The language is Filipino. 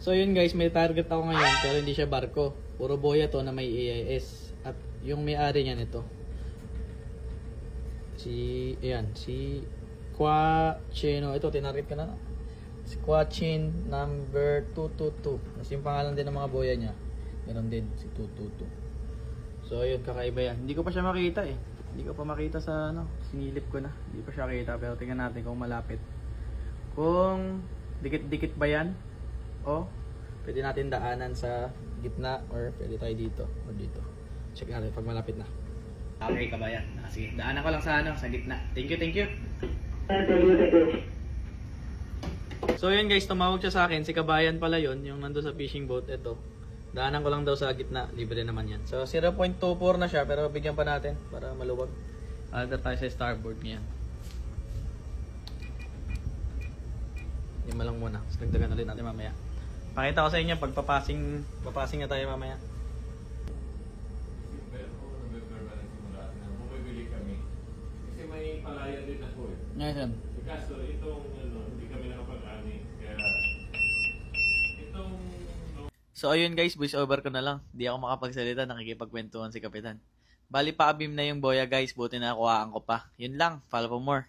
So yun guys, may target ako ngayon pero hindi siya barko. Puro boya to na may AIS. At yung may-ari niyan ito. Si Quachino. Ito, tinarget ka na. Si Quachin number 222. Kasi yung pangalan din ng mga boya niya. Meron din, si 222. So yun, kakaiba yan. Hindi ko pa siya makita eh. Hindi ko pa makita sa sinilip ko na. Hindi pa siya makita pero tingnan natin kung malapit. Kung dikit-dikit ba yan o pwede natin daanan sa gitna or pwede tayo dito o dito. Check natin pag malapit na. Okay, kabayan. Sige, daanan ko lang sa gitna. Thank you. So yun guys, tumawag siya sa akin. Si kabayan pala yun, yung nando sa fishing boat. Ito, daanan ko lang daw sa gitna. Libre naman yan. So 0.24 na siya pero bigyan pa natin para maluwag. Alter tayo sa starboard ngayon. Lima lang muna. Tapos dagdagan ulit natin mamaya. Pakita ko sa inyo pag papasing na tayo mamaya. Bumibili kami. Kasi may palayan din ako eh. Ngayon. Kaso itong hindi kami nakapag-ani. Kaya itong So ayun guys, voice over ko na lang. Di ako makapagsalita, nakikipagkwentuhan si Kapitan. Bali pa abim na yung boya guys, buti na nakuhaan ko pa. Yun lang, follow for more.